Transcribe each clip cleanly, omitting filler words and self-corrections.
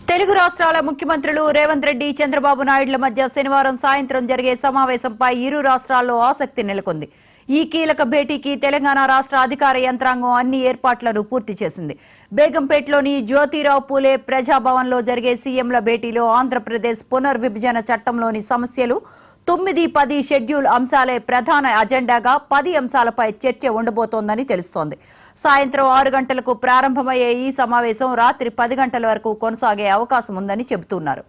తెలుగు రాష్ట్రాల ముఖ్యమంత్రులు రేవంత్ రెడ్డి, చంద్రబాబు నాయుడుల మధ్య శనివారం సాయంత్రం జరిగే సమావేశంపై ఇరు రాష్ట్రాల్లో ఆసక్తి నెలకొంది. ఈ కీలక భేటీకి తెలంగాణ రాష్ట్ర అధికార యంత్రాంగం అన్ని ఏర్పాట్లను పూర్తి చేసింది. బేగంపేటలోని జ్యోతిరావు పూలే ప్రజాభవన్లో జరిగే సీఎంల భేటీలో ఆంధ్రప్రదేశ్ పునర్విభజన చట్టంలోని సమస్యలు 9-10 షెడ్యూల్ అంశాలే ప్రధాన అజెండాగా 10 అంశాలపై చర్చ ఉండబోతోందని తెలుస్తోంది. సాయంత్రం 6 గంటలకు ప్రారంభమయ్యే ఈ సమావేశం రాత్రి 10 గంటల వరకు కొనసాగే అవకాశం ఉందని చెబుతున్నారు.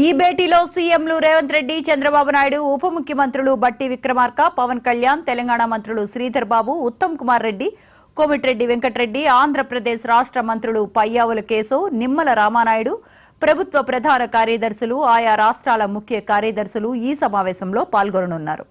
ఈ భేటీలో సీఎంలు రేవంత్ రెడ్డి, చంద్రబాబు నాయుడు, ఉప ముఖ్యమంత్రులు బట్టి విక్రమార్క, పవన్ కళ్యాణ్, తెలంగాణ మంత్రులు శ్రీధర్ బాబు, ఉత్తమ్ కుమార్ రెడ్డి, కోమటిరెడ్డి వెంకటరెడ్డి, ఆంధ్రప్రదేశ్ రాష్ట్ర మంత్రులు పయ్యావుల కేశవ్, నిమ్మల రామానాయుడు, ప్రభుత్వ ప్రధాన కార్యదర్శులు, ఆయా రాష్ట్రాల ముఖ్య కార్యదర్శులు ఈ సమావేశంలో పాల్గొననున్నారు.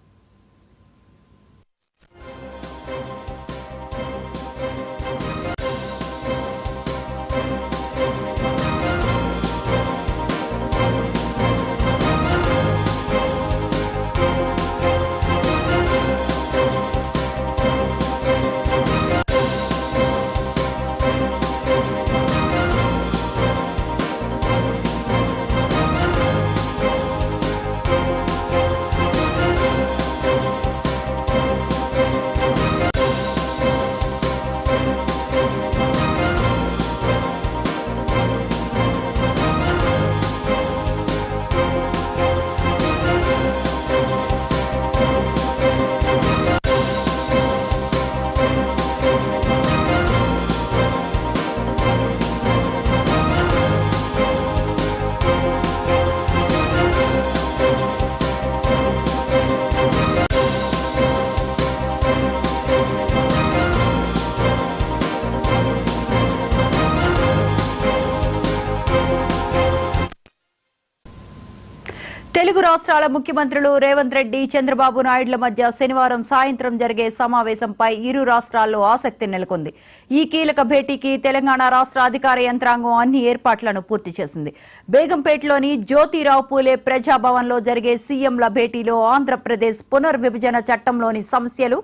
తెలుగు రాష్ట్రాల ముఖ్యమంత్రులు రేవంత్ రెడ్డి, చంద్రబాబు నాయుడుల మధ్య శనివారం సాయంత్రం జరిగే సమావేశంపై ఇరు రాష్ట్రాల్లో ఆసక్తి నెలకొంది. ఈ కీలక భేటీకి తెలంగాణ రాష్ట్ర అధికార యంత్రాంగం అన్ని ఏర్పాట్లను పూర్తి చేసింది. బేగంపేటలోని జ్యోతిరావు పూలే ప్రజాభవన్లో జరిగే సీఎంల భేటీలో ఆంధ్రప్రదేశ్ పునర్విభజన చట్టంలోని సమస్యలు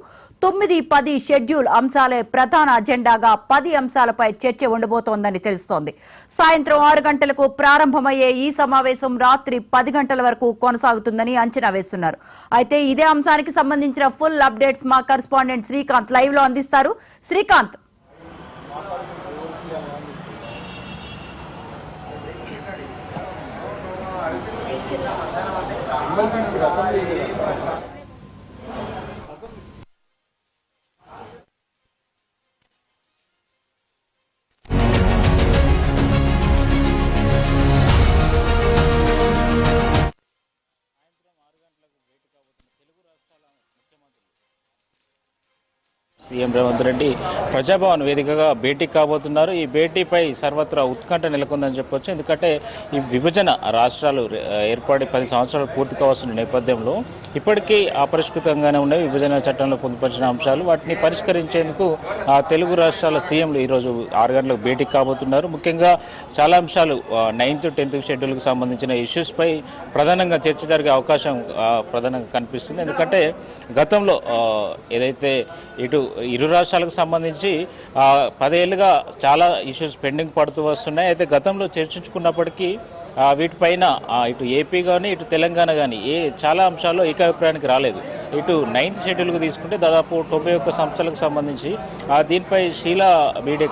9-10 షెడ్యూల్ అంశాలే ప్రధాన అజెండాగా 10 అంశాలపై చర్చ ఉండబోతోందని తెలుస్తోంది. సాయంత్రం 6 గంటలకు ప్రారంభమయ్యే ఈ సమావేశం రాత్రి 10 గంటల వరకు కొనసాగుతుందని అంచనా వేస్తున్నారు. అయితే ఇదే అంశానికి సంబంధించిన ఫుల్ అప్డేట్స్ మా కరెస్పాండెంట్ శ్రీకాంత్ లైవ్ లో అందిస్తారు. శ్రీకాంత్, సీఎం రేవంత్ రెడ్డి ప్రజాభవన్ వేదికగా భేటీ కాబోతున్నారు. ఈ భేటీపై సర్వత్రా ఉత్కంఠ నెలకొందని చెప్పొచ్చు. ఎందుకంటే ఈ విభజన రాష్ట్రాలు ఏర్పడి 10 సంవత్సరాలు పూర్తి కావాల్సిన నేపథ్యంలో ఇప్పటికీ అపరిష్కృతంగానే ఉన్నాయి విభజన చట్టంలో పొందుపరిచిన అంశాలు. వాటిని పరిష్కరించేందుకు తెలుగు రాష్ట్రాల సీఎంలు ఈరోజు 6 గంటలకు భేటీ కాబోతున్నారు. ముఖ్యంగా చాలా అంశాలు 9th, 10th షెడ్యూల్కి సంబంధించిన ఇష్యూస్పై ప్రధానంగా చర్చ జరిగే అవకాశం ప్రధానంగా కనిపిస్తుంది. ఎందుకంటే గతంలో ఏదైతే ఇరు రాష్ట్రాలకు సంబంధించి 10 ఏళ్లుగా చాలా ఇష్యూస్ పెండింగ్ పడుతూ వస్తున్నాయి. అయితే గతంలో చర్చించుకున్నప్పటికీ వీటిపైన ఇటు ఏపీ కానీ ఇటు తెలంగాణ కానీ చాలా అంశాల్లో ఏకాభిప్రాయానికి రాలేదు. ఇటు 9th షెడ్యూల్కు తీసుకుంటే దాదాపు 91 సంస్థలకు సంబంధించి దీనిపై షీలా మీడియా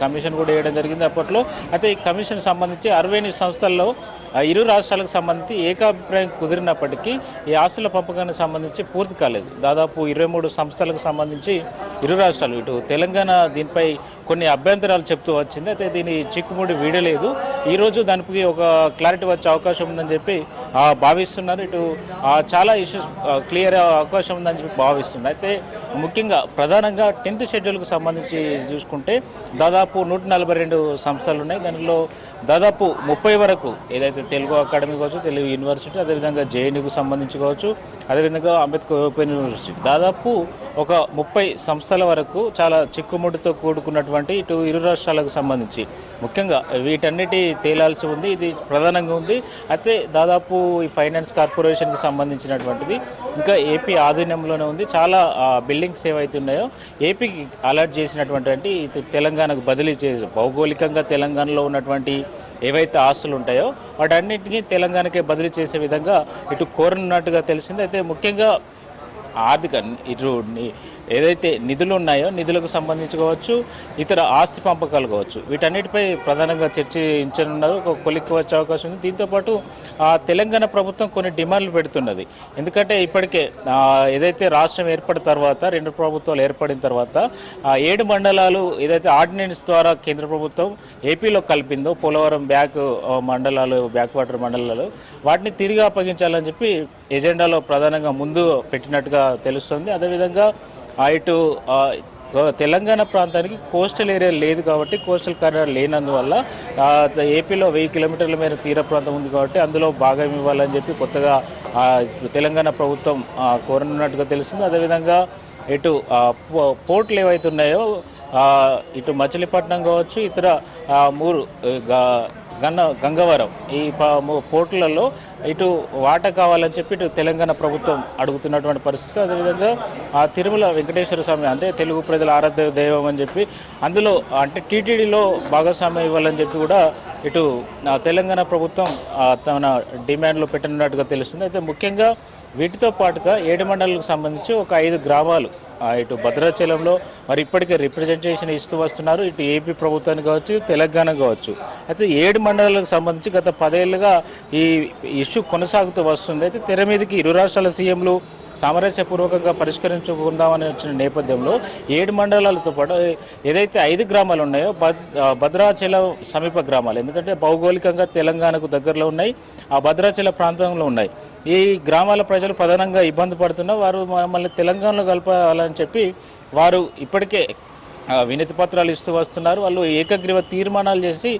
కమిషన్ కూడా వేయడం జరిగింది అప్పట్లో. అయితే ఈ కమిషన్ సంబంధించి 68 సంస్థల్లో ఇరు రాష్ట్రాలకు సంబంధించి ఏకాభిప్రాయం కుదిరినప్పటికీ ఈ ఆస్తుల పంపకానికి సంబంధించి పూర్తి కాలేదు. దాదాపు 23 సంస్థలకు సంబంధించి ఇరు రాష్ట్రాలు ఇటు తెలంగాణ దీనిపై కొన్ని అభ్యంతరాలు చెప్తూ వచ్చింది. అయితే దీని చిక్కుముడి వీడలేదు. ఈరోజు దానికి ఒక క్లారిటీ వచ్చే అవకాశం ఉందని చెప్పి భావిస్తున్నారు. ఇటు చాలా ఇష్యూస్ క్లియర్ అవకాశం ఉందని చెప్పి భావిస్తున్నారు. అయితే ముఖ్యంగా ప్రధానంగా 10th షెడ్యూల్కు సంబంధించి చూసుకుంటే దాదాపు 142 సంస్థలు ఉన్నాయి. దానిలో దాదాపు 30 వరకు ఏదైతే తెలుగు అకాడమీ కావచ్చు, తెలుగు యూనివర్సిటీ, అదేవిధంగా జేఎన్యూకు సంబంధించి కావచ్చు, అదేవిధంగా అంబేద్కర్ ఓపెన్ యూనివర్సిటీ, దాదాపు ఒక 30 సంస్థల వరకు చాలా చిక్కుముడితో కూడుకున్నటువంటి ఇటు ఇరు రాష్ట్రాలకు సంబంధించి ముఖ్యంగా వీటన్నిటి తేలాల్సి ఉంది. ఇది ప్రధానంగా ఉంది. అయితే దాదాపు ఈ ఫైనాన్స్ కార్పొరేషన్కి సంబంధించినటువంటిది ఇంకా ఏపీ ఆధీనంలోనే ఉంది. చాలా బిల్డింగ్స్ ఏవైతే ఉన్నాయో ఏపీకి అలాట్ చేసినటువంటి ఇటు తెలంగాణకు బదిలీ చేసి భౌగోళికంగా తెలంగాణలో ఉన్నటువంటి ఏవైతే ఆస్తులు ఉంటాయో వాటన్నిటికీ తెలంగాణకే బదిలీ చేసే విధంగా ఇటు కోరనున్నట్టుగా తెలిసింది. అయితే ముఖ్యంగా ఆర్థిక ఇటు ఏదైతే నిధులు ఉన్నాయో నిధులకు సంబంధించి కావచ్చు, ఇతర ఆస్తి పంపకాలు కావచ్చు, వీటన్నిటిపై ప్రధానంగా చర్చించనున్నారు. ఒక కొలిక్కి వచ్చే అవకాశం ఉంది. దీంతోపాటు తెలంగాణ ప్రభుత్వం కొన్ని డిమాండ్లు పెడుతున్నది. ఎందుకంటే ఇప్పటికే ఏదైతే రాష్ట్రం ఏర్పడిన తర్వాత 2 ప్రభుత్వాలు ఏర్పడిన తర్వాత 7 మండలాలు ఏదైతే ఆర్డినెన్స్ ద్వారా కేంద్ర ప్రభుత్వం ఏపీలో కలిపిందో పోలవరం మండలాలు, బ్యాక్వాటర్ మండలాలు, వాటిని తిరిగి అప్పగించాలని చెప్పి ఎజెండాలో ప్రధానంగా ముందు పెట్టినట్టుగా తెలుస్తుంది. అదేవిధంగా ఇటు తెలంగాణ ప్రాంతానికి కోస్టల్ ఏరియా లేదు కాబట్టి, కోస్టల్ కారిడార్ లేనందువల్ల ఏపీలో 1000 కిలోమీటర్ల మేర తీర ప్రాంతం ఉంది కాబట్టి అందులో భాగం ఇవ్వాలని చెప్పి కొత్తగా తెలంగాణ ప్రభుత్వం కోరనున్నట్టుగా తెలుస్తుంది. అదేవిధంగా ఇటు పోర్టులు ఏవైతే ఉన్నాయో ఇటు మచిలీపట్నం కావచ్చు, ఇతర 3 గంగవరం ఈ పోర్టులలో ఇటు వాటా కావాలని చెప్పి ఇటు తెలంగాణ ప్రభుత్వం అడుగుతున్నటువంటి పరిస్థితి. అదేవిధంగా తిరుమల వెంకటేశ్వర స్వామి అంటే తెలుగు ప్రజల ఆరాధ్య దైవం అని చెప్పి అందులో అంటే టీటీడీలో భాగస్వామ్యం ఇవ్వాలని చెప్పి కూడా ఇటు తెలంగాణ ప్రభుత్వం తన డిమాండ్లో పెట్టనున్నట్టుగా తెలుస్తుంది. అయితే ముఖ్యంగా వీటితో పాటుగా 7 మండలాలకు సంబంధించి ఒక 5 గ్రామాలు ఇటు భద్రాచలంలో మరి ఇప్పటికే రిప్రజెంటేషన్ ఇస్తూ వస్తున్నారు. ఇటు ఏపీ ప్రభుత్వానికి కావచ్చు, తెలంగాణ కావచ్చు. అయితే 7 మండలాలకు సంబంధించి గత 10 ఏళ్ళుగా ఈ ఇష్యూ కొనసాగుతూ వస్తుంది. అయితే తెర మీదకి ఇరు రాష్ట్రాల సీఎంలు సామరస్యపూర్వకంగా పరిష్కరించుకుందామని వచ్చిన నేపథ్యంలో 7 మండలాలతో పాటు ఏదైతే 5 గ్రామాలు ఉన్నాయో భద్రాచలం సమీప గ్రామాలు, ఎందుకంటే భౌగోళికంగా తెలంగాణకు దగ్గరలో ఉన్నాయి, ఆ భద్రాచల ప్రాంతంలో ఉన్నాయి. ఈ గ్రామాల ప్రజలు ప్రధానంగా ఇబ్బంది పడుతున్నా వారు మమ్మల్ని తెలంగాణలో కలపాలని చెప్పి వారు ఇప్పటికే వినతి పత్రాలు ఇస్తూ వస్తున్నారు. వాళ్ళు ఏకగ్రీవ తీర్మానాలు చేసి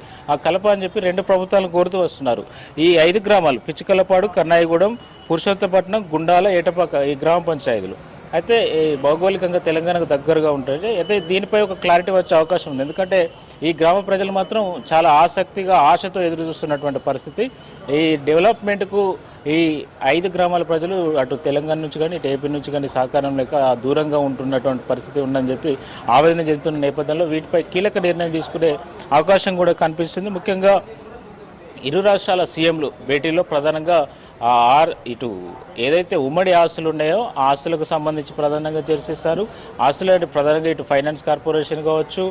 కలప అని చెప్పి 2 ప్రభుత్వాలను కోరుతూ వస్తున్నారు. ఈ 5 గ్రామాలు పిచ్చికలపాడు, కన్నాయిగూడెం, పురుషోత్తపట్నం, గుండాల, ఏటపాక ఈ గ్రామ పంచాయతీలు అయితే భౌగోళికంగా తెలంగాణకు దగ్గరగా ఉంటాయి. అయితే దీనిపై ఒక క్లారిటీ వచ్చే అవకాశం ఉంది. ఎందుకంటే ఈ గ్రామ ప్రజలు మాత్రం చాలా ఆసక్తిగా ఆశతో ఎదురు చూస్తున్నటువంటి పరిస్థితి. ఈ డెవలప్మెంట్కు ఈ 5 గ్రామాల ప్రజలు అటు తెలంగాణ నుంచి కానీ ఇటు ఏపీ నుంచి కానీ సహకారం లేక దూరంగా ఉంటున్నటువంటి పరిస్థితి ఉందని చెప్పి ఆవేదన చెందుతున్న నేపథ్యంలో వీటిపై కీలక నిర్ణయం తీసుకునే అవకాశం కూడా కనిపిస్తుంది. ముఖ్యంగా ఇరు రాష్ట్రాల సీఎంలు భేటీలో ప్రధానంగా ఇటు ఏదైతే ఉమ్మడి ఆస్తులు ఉన్నాయో ఆ ఆస్తులకు సంబంధించి ప్రధానంగా చర్చిస్తారు. ఆస్తులు అంటే ప్రధానంగా ఇటు ఫైనాన్స్ కార్పొరేషన్ కావచ్చు,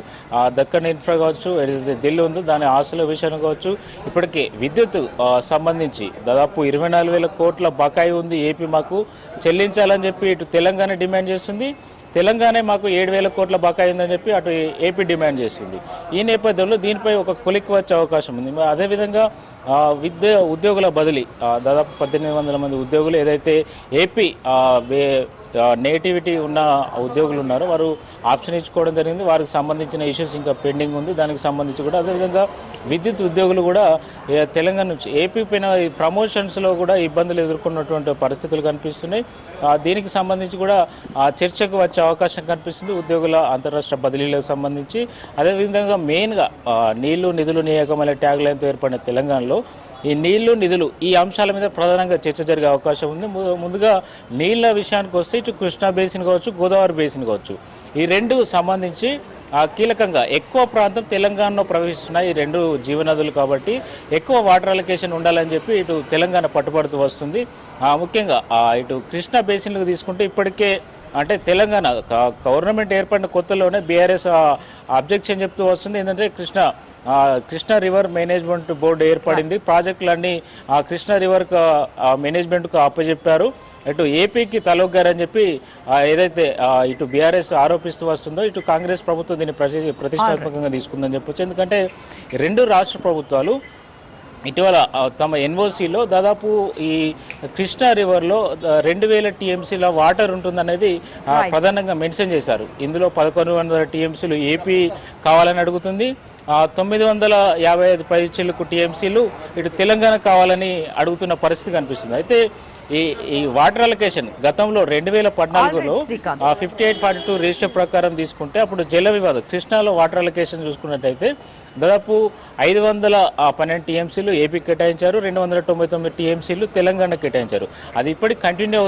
దక్కన్ ఇన్ఫ్రా కావచ్చు, ఏదైతే ఢిల్లీ ఉందో దాని ఆస్తుల విషయం కావచ్చు. ఇప్పటికే విద్యుత్ సంబంధించి దాదాపు 24,000 కోట్ల బకాయి ఉంది, ఏపీ మాకు చెల్లించాలని చెప్పి ఇటు తెలంగాణ డిమాండ్ చేస్తుంది. తెలంగాణ మాకు 7,000 కోట్ల బకాయి ఉందని చెప్పి అటు ఏపీ డిమాండ్ చేస్తుంది. ఈ నేపథ్యంలో దీనిపై ఒక కొలిక్కి వచ్చే అవకాశం ఉంది. అదేవిధంగా ఉద్యోగుల బదిలీ దాదాపు 1,800 మంది ఉద్యోగులు ఏదైతే ఏపీ నేటివిటీ ఉన్న ఉద్యోగులు ఉన్నారో వారు ఆప్షన్ ఇచ్చుకోవడం జరిగింది. వారికి సంబంధించిన ఇష్యూస్ ఇంకా పెండింగ్ ఉంది. దానికి సంబంధించి కూడా అదేవిధంగా విద్యుత్ ఉద్యోగులు కూడా తెలంగాణ నుంచి ఏపీ పైన ప్రమోషన్స్లో కూడా ఇబ్బందులు ఎదుర్కొన్నటువంటి పరిస్థితులు కనిపిస్తున్నాయి. దీనికి సంబంధించి కూడా చర్చకు వచ్చే అవకాశం కనిపిస్తుంది ఉద్యోగుల అంతరాష్ట్ర బదిలీలకు సంబంధించి. అదేవిధంగా మెయిన్గా నీళ్లు నిధులు నియామకం అనే ట్యాగ్ లైన్తో ఏర్పడిన తెలంగాణలో ఈ నీళ్లు నిధులు ఈ అంశాల మీద ప్రధానంగా చర్చ జరిగే అవకాశం ఉంది. ముందుగా నీళ్ల విషయానికి వస్తే ఇటు కృష్ణా బేసిన్ కావచ్చు, గోదావరి బేసిన్ కావచ్చు, ఈ 2 సంబంధించి కీలకంగా ఎక్కువ ప్రాంతం తెలంగాణలో ప్రవహిస్తున్నాయి. ఈ 2 జీవనదులు కాబట్టి ఎక్కువ వాటర్ అలొకేషన్ ఉండాలని చెప్పి ఇటు తెలంగాణ పట్టుబడుతూ వస్తుంది. ముఖ్యంగా ఇటు కృష్ణా బేసిన్లకు తీసుకుంటే ఇప్పటికే అంటే తెలంగాణ గవర్నమెంట్ ఏర్పడిన కొత్తలోనే బీఆర్ఎస్ అబ్జెక్షన్ చెప్తూ వస్తుంది. ఏంటంటే కృష్ణా రివర్ మేనేజ్మెంట్ బోర్డు ఏర్పడింది. ప్రాజెక్టులన్నీ కృష్ణా రివర్ మేనేజ్మెంట్కు అప్పచెప్పారు. ఇటు ఏపీకి తలొగ్గారని చెప్పి ఏదైతే ఇటు బీఆర్ఎస్ ఆరోపిస్తూ వస్తుందో ఇటు కాంగ్రెస్ ప్రభుత్వం దీన్ని ప్రతిష్టాత్మకంగా తీసుకుందని చెప్పొచ్చు. ఎందుకంటే రెండు రాష్ట్ర ప్రభుత్వాలు ఇటీవల తమ ఎన్ఓసిలో దాదాపు ఈ కృష్ణా రివర్లో 2000 టీఎంసీల వాటర్ ఉంటుందనేది ప్రధానంగా మెన్షన్ చేశారు. ఇందులో 1100 టీఎంసీలు ఏపీ కావాలని అడుగుతుంది, 955 పైచిలకు టీఎంసీలు ఇటు తెలంగాణ కావాలని అడుగుతున్న పరిస్థితి కనిపిస్తుంది. అయితే ఈ వాటర్ అలొకేషన్ గతంలో 2014లో 5842 రిజిస్టర్ ప్రకారం తీసుకుంటే అప్పుడు జల వివాదం కృష్ణాలో వాటర్ అలొకేషన్ చూసుకున్నట్టయితే దాదాపు 512 టీఎంసీలు ఏపీకి కేటాయించారు, 299 టీఎంసీలు తెలంగాణ కేటాయించారు. అది ఇప్పటికి కంటిన్యూ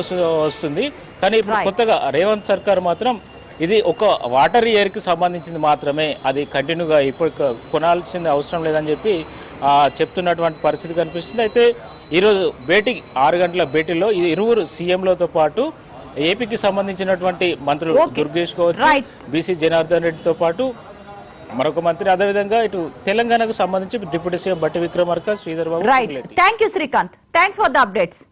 వస్తుంది. కానీ ఇప్పుడు కొత్తగా రేవంత్ సర్కార్ మాత్రం ఇది ఒక వాటర్ ఇయర్కి సంబంధించింది మాత్రమే, అది కంటిన్యూగా ఇప్పుడు కొనాల్సిన అవసరం లేదని చెప్పి చెప్తున్నటువంటి పరిస్థితి కనిపిస్తుంది. అయితే ఈరోజు 6 గంటల భేటీలో ఈ ఇరువురు సీఎంలతో పాటు ఏపీకి సంబంధించినటువంటి మంత్రులు దుర్గేష్ కావచ్చు, బీసీ జనార్దన్ రెడ్డితో పాటు మరొక మంత్రి, అదేవిధంగా ఇటు తెలంగాణకు సంబంధించి deputy CM Bhatti Vikramarka, Sridhar Babu. Thank you Srikanth, thanks for the updates.